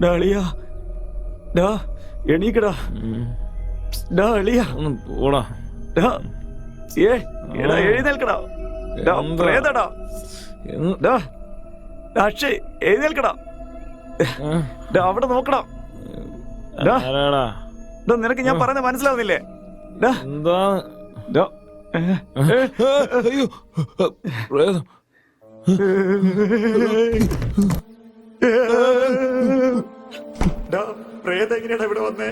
ഡാളിയാ, ഡാ എണീക്കടാ, ഡാ അളിയാ, പോടാ. ഡാ എടാ എഴുന്നേൽക്കടാ, ഡാ പ്രേതടാ, ഡാ അക്ഷയ് എഴുന്നേൽക്കടാ, ഡാ അവിടെ നോക്കടാ, ഡാ നിനക്ക് ഞാൻ പറഞ്ഞ മനസ്സിലാവുന്നില്ലേ? ഡാ എന്താ? ഡാ അയ്യോ പ്രേതം. ഡാ പ്രേതം എങ്ങനെയാടാ ഇവിടെ വന്നേ?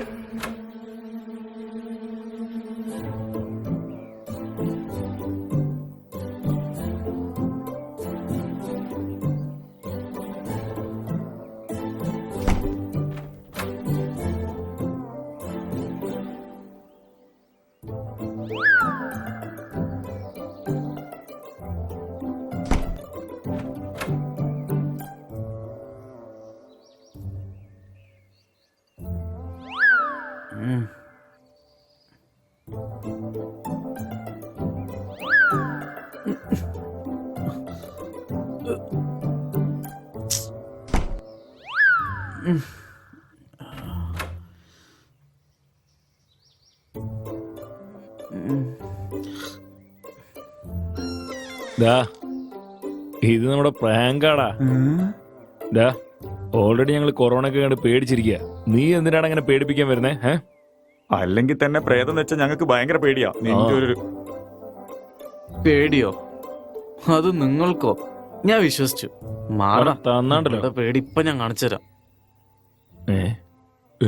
ഇത് നമ്മുടെ പ്രാങ്കാടാ. ഓൾറെഡി ഞങ്ങൾ കൊറോണയൊക്കെ കണ്ട് പേടിച്ചിരിക്കുക. നീ എന്തിനാണ് അങ്ങനെ പേടിപ്പിക്കാൻ വരുന്നേ? അല്ലെങ്കിൽ തന്നെ പ്രേതം വെച്ചാൽ ഞങ്ങൾക്ക് ഭയങ്കര പേടിയാ. പേടിയോ? അത് നിങ്ങൾക്കോ? ഞാൻ വിശ്വസിച്ചു. മാറാ തന്നാണ്ടല്ലോ പേടി. ഇപ്പൊ ഞാൻ കാണിച്ചു തരാം.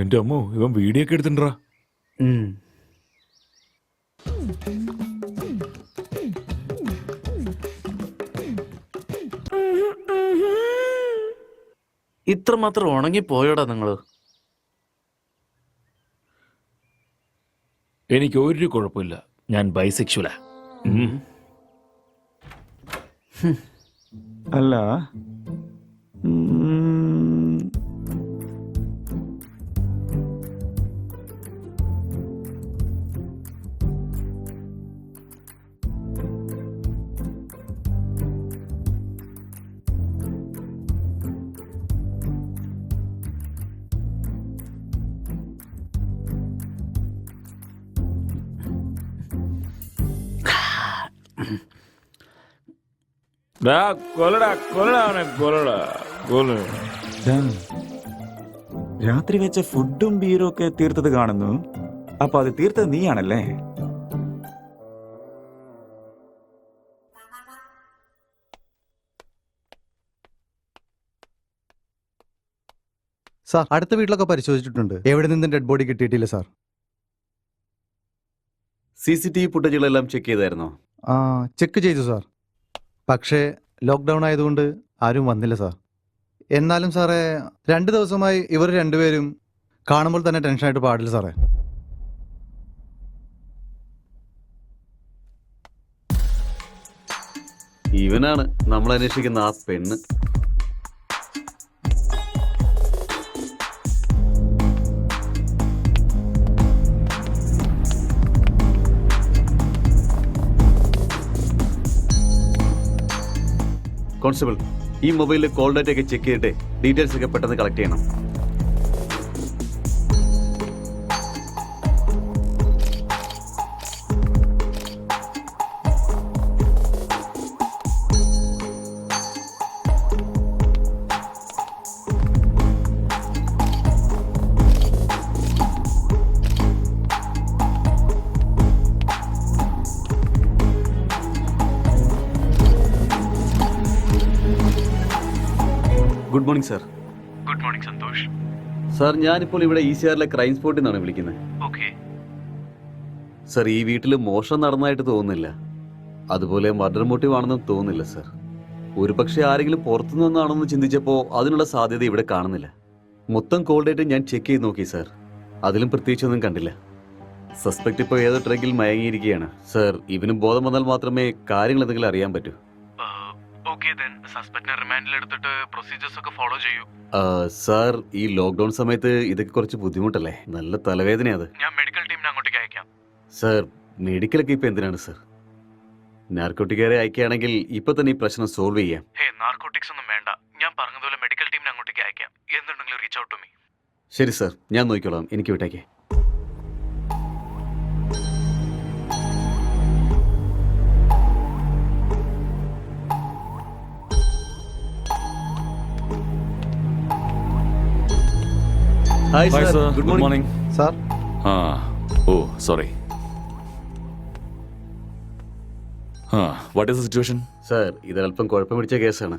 എന്റെ അമ്മോ, ഇവൻ വീഡിയോ ഒക്കെ എടുത്തിട്ടാ. ഇത്രമാത്രം ഉണങ്ങി പോയോടാ നിങ്ങള്? എനിക്ക് ഒരു കുഴപ്പമില്ല. ഞാൻ ബൈസെക്ഷുവലാ. അല്ല രാത്രി വെച്ച ഫുഡും ബീറും ഒക്കെ തീർത്തത് കാണുന്നു. അപ്പൊ അത് തീർത്തത് നീയാണല്ലേ? സാർ, അടുത്ത വീട്ടിലൊക്കെ പരിശോധിച്ചിട്ടുണ്ട്. എവിടെ നിന്നും ഡെഡ് ബോഡി കിട്ടിയിട്ടില്ല സാർ. CCTV ഫുട്ടേജുകളെല്ലാം ചെക്ക് ചെയ്തായിരുന്നോ? ചെക്ക് ചെയ്തു സാർ. പക്ഷേ ലോക്ക്ഡൗൺ ആയതുകൊണ്ട് ആരും വന്നില്ല സാർ. എന്നാലും സാറേ, 2 ദിവസമായി ഇവർ രണ്ടുപേരും കാണുമ്പോൾ തന്നെ ടെൻഷനായിട്ട് പാടില്ല സാറേ. ഇവനാണ് നമ്മൾ അന്വേഷിക്കുന്ന ആ പെണ്ണ്. കോൺസ്റ്റബിൾ, ഈ മൊബൈലിൽ കോൾ ഡേറ്റ ഒക്കെ ചെക്ക് ചെയ്തിട്ട് ഡീറ്റെയിൽസ് ഒക്കെ പെട്ടെന്ന് കളക്ട് ചെയ്യണം. Good morning sir. Good morning Santhosh. Sir, ഞാനിപ്പോൾ ഇവിടെ ECRലെ ക്രൈം സ്പോട്ടിൽ നിന്നാണ് വിളിക്കുന്നത്. ഓക്കെ സാർ, ഈ വീട്ടിൽ മോഷണം നടന്നതായിട്ട് തോന്നുന്നില്ല. അതുപോലെ മർഡർ മോട്ടീവ് ആണെന്നും തോന്നുന്നില്ല സാർ. ഒരു പക്ഷേ ആരെങ്കിലും പുറത്തുനിന്നാണെന്ന് ചിന്തിച്ചപ്പോൾ അതിനുള്ള സാധ്യത ഇവിടെ കാണുന്നില്ല. മൊത്തം കോൾ ഡേറ്റ് ഞാൻ ചെക്ക് ചെയ്ത് നോക്കി സാർ. അതിലും പ്രത്യേകിച്ചൊന്നും കണ്ടില്ല. സസ്പെക്ട് ഇപ്പോൾ ഏതോ ട്രക്കിൽ മയങ്ങിയിരിക്കുകയാണ് സാർ. ഇവന് ബോധം വന്നാൽ മാത്രമേ കാര്യങ്ങൾ എന്തെങ്കിലും അറിയാൻ പറ്റൂ. ഓക്കേ ദെൻ സസ്പെക്ടിനെ റിമാൻഡിൽ എടുത്തിട്ട് പ്രൊസീജിയേഴ്സ് ഒക്കെ ഫോളോ ചെയ്യൂ. സാർ ഈ ലോക്ക്ഡൌൺ സമയത്ത് ഇതൊക്കെ കുറച്ച് ബുദ്ധിമുട്ടല്ലേ? നല്ല തലവേദനയാ അത്. ഞാൻ മെഡിക്കൽ ടീമിനെ അങ്ങോട്ടേക്ക് അയക്കാം. സാർ മെഡിക്കലൊക്കെ ഇപ്പൊ എന്തിനാണ് സാർ? നാർക്കോട്ടിക്കാരെ അയക്കുകയാണെങ്കിൽ ഇപ്പൊ തന്നെ ഈ പ്രശ്നം സോൾവ് ചെയ്യാം. ഹേ നാർക്കോട്ടിക്സ് ഒന്നും വേണ്ട. ഞാൻ പറഞ്ഞതുപോലെ മെഡിക്കൽ ടീമിനെ അങ്ങോട്ടേക്ക് അയക്കാം. എന്തുണ്ടെങ്കിലും റീച്ച് ഔട്ട് ടു മീ. ശരി സാർ, ഞാൻ നോക്കിക്കോളാം. എനിക്ക് വിട്ടേക്കേ. Hi hi sir, sir, good good morning. Morning. Sir oh sorry. What is the situation? Sir ഇതല്പം കുഴപ്പം പിടിച്ച കേസാണ്.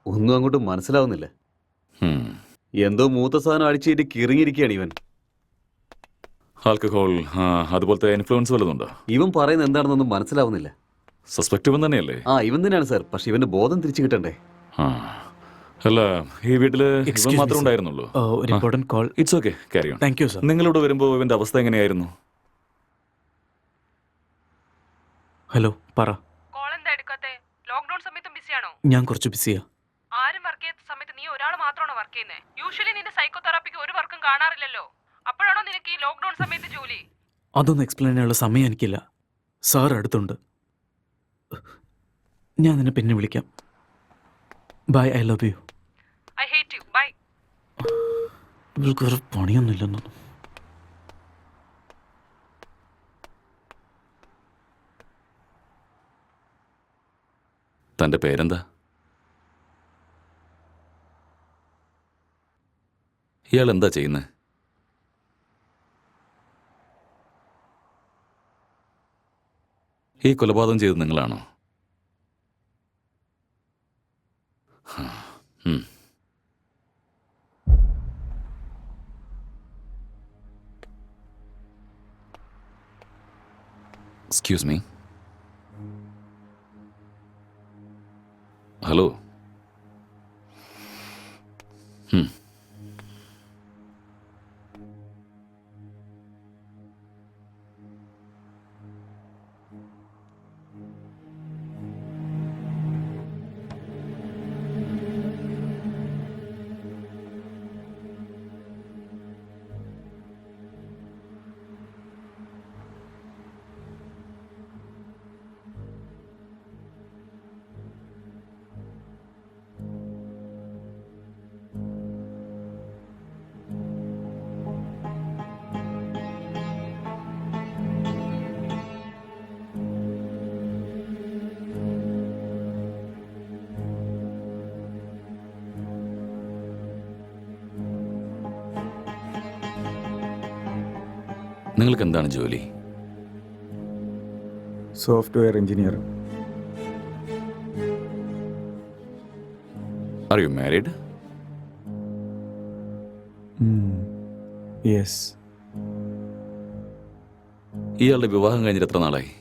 ഒന്നും അങ്ങോട്ട് മനസ്സിലാവുന്നില്ല. എന്തോ മൂത്ത സാധനം അടിച്ചിട്ട് കിറങ്ങിയിരിക്കുകയാണ് ഇവൻ. ആൽക്കഹോൾ അതുപോലത്തെ ഇൻഫ്ലുവൻസ് വല്ലതുണ്ടോ? ഇവൻ പറയുന്നത് എന്താണെന്നൊന്നും മനസ്സിലാവുന്നില്ല. സസ്പെക്ട് ഇവൻ തന്നെയല്ലേ? ഇവൻ തന്നെയാണ് സാർ. പക്ഷെ ഇവന്റെ ബോധം തിരിച്ചു കിട്ടണ്ടേ? അല്ല, ഈ വീട്ടില് ഇവൻ Excuse me, മാത്രമേ sir. ഉണ്ടായിരുന്നുള്ളൂ. ഒരു important call. It's okay, carry on. Thank you sir. നിങ്ങളിവിടെ വരുമ്പോൾ ഇവന്റെ അവസ്ഥ എങ്ങനെയായിരുന്നു? ഹലോ പറ. കോൾ എന്താ എടുക്കാത്തെ? ലോക്ക്ഡൌൺ സമയത്തും ബിസിയാണോ? ഞാൻ കുറച്ച് ബിസിയാ. ആരും വർക്ക് ചെയ്യാത്ത സമയത്ത് നീ ഒരാൾ മാത്രമാണോ വർക്ക് ചെയ്യുന്നത്? യൂഷ്വലി നിന്റെ സൈക്കോതെറാപ്പിക്ക് ഒരു വർക്കും കാണാറില്ലല്ലോ. അപ്പോഴാണോ നിനക്ക് ഈ ലോക്ക്ഡൌൺ സമയത്ത് ജോലി? അതൊന്നും എക്സ്പ്ലെയിൻ ചെയ്യാനുള്ള സമയം എനിക്കില്ല. സാർ അടുത്തുണ്ട്. ഞാൻ നിന്നെ പിന്നെ വിളിക്കാം. Bye, I love you. I hate you. Bye. ഇവൾക്ക് വേറെ പണിയൊന്നുമില്ലെന്നു. തന്റെ പേരെന്താ? ഇയാൾ എന്താ ചെയ്യുന്നത്? ഈ കൊലപാതകം ചെയ്തത് നിങ്ങളാണോ? Excuse me. ഹലോ. നിങ്ങൾക്ക് എന്താണ് ജോലി? Software engineer. Are you married? Yes. ഇയാളുടെ വിവാഹം കഴിഞ്ഞിട്ട് എത്ര നാളായി?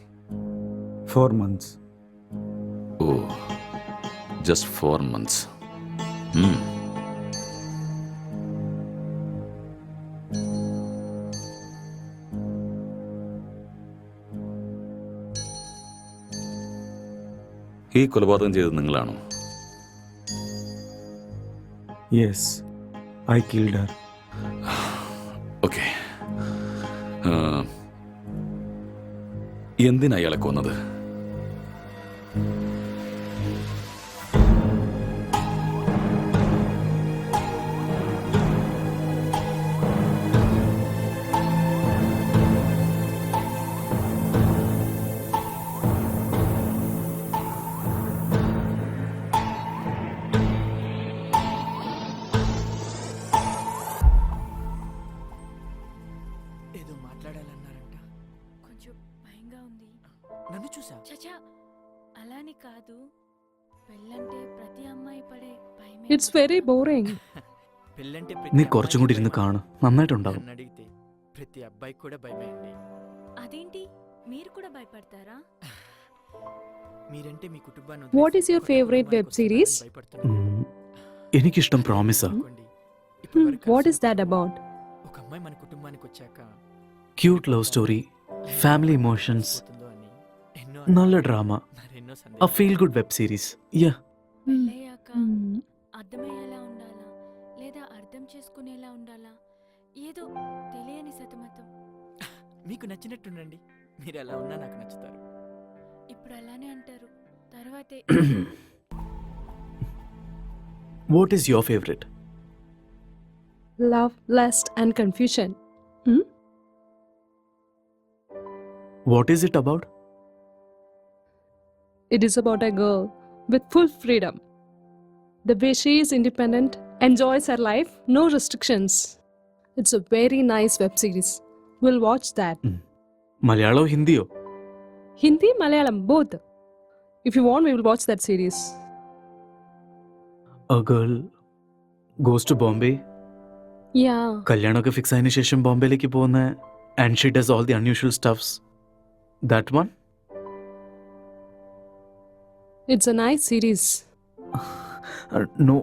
4 months. ഓ, ജസ്റ്റ് 4 months. ഈ കൊലപാതകം ചെയ്തത് നിങ്ങളാണോ? Yes, I killed her. Okay. എന്തിനാ അയാളെ കൊന്നത്? ఏదో మాట్లాడాలన్నారంట. కొంచెం భయంగా ఉంది. నన్ను చూసా? చచా అలాని కాదు, పెళ్ళంటే ప్రతి అమ్మాయి పడే భయమే. It's very boring. పెళ్ళంటే നീ കുറച്ചും കൂടി ഇരുന്ന് കാണു. നന്നായിട്ടുണ്ടാകും. నన్ను అడిగితే ప్రతి అబ్బాయికి కూడా భయమే అండి. అదేంటి, మీరు కూడా భయపడతారా? మీరంటే మీ కుటుంబాన్ని What is your favorite web series? എനിക്കിഷ്ടം പ്രോമിസാ. What is that about? ఒక అమ్మాయి మన కుటుంబానికి వచ్చాక cute love story, family emotions, పోతుందో అని ఎన్నో നല്ല ഡ്രാമ. మరెన్నో ఎన్నో A సందేహాలు. feel good web series. Yeah. పెళ్ళయ్యాక Hmm. అర్థమయ్యేలా ఉండాలా లేదా అర్థం చేసుకునేలా ఉండాలా ఏదో తెలియని సతమతం. మీకు నచ్చినట్టుండండి. మీరు ఎలా ఉన్నా నాకు నచ్చుతారు. ఇప్పుడు అలానే అంటారు, తర్వాతే What is your favorite? Love, lust, and confusion. What is it about? It is about a girl with full freedom. The way she is independent, enjoys her life, no restrictions. It's a very nice web series. We'll watch that. Malayalam or Hindi? Hindi, Malayalam, both. If you want, we will watch that series. A girl goes to Bombay. Yeah, കല്യാണമൊക്കെ fix ആയതിനു ശേഷം ബോംബെയിലേക്ക് പോകുന്ന and she does all the unusual stuffs. That one? it's a nice series. No,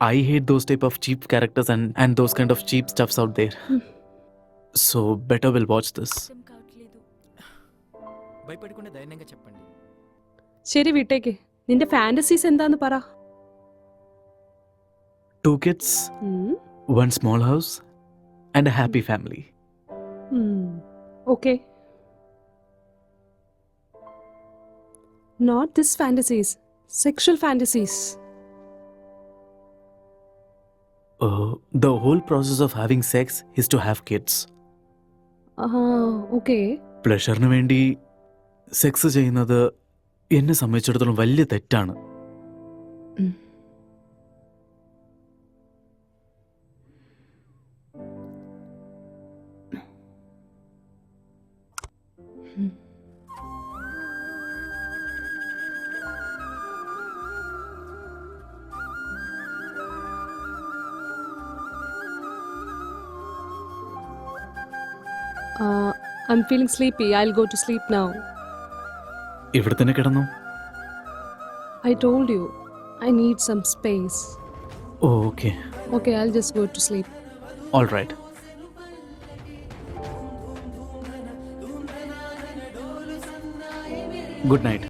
I hate those type of cheap characters and those kind of cheap stuffs out there. So better we'll watch this. అర్థం కావట్లేదు. భయపడకుండా ధైర్యంగా చెప్పండి. ശരി വിട്ടേക്ക്. നിന്റെ fantasies എന്താന്ന് പറ. 2 kids, Hmm. 1 small house and a happy family. Okay. Not this fantasies. Sexual fantasies. The whole process of having sex is to have kids. Okay. പ്ലഷറിന് വേണ്ടി സെക്സ് ചെയ്യുന്നത് എന്നെ സംബന്ധിച്ചിടത്തോളം വലിയ തെറ്റാണ്. I'm feeling sleepy. I'll go to sleep now. ഇവിടെ തന്നെ കിടന്നു. I told you, I need some space. Okay, Okay, I'll just go to sleep. All right. Good night.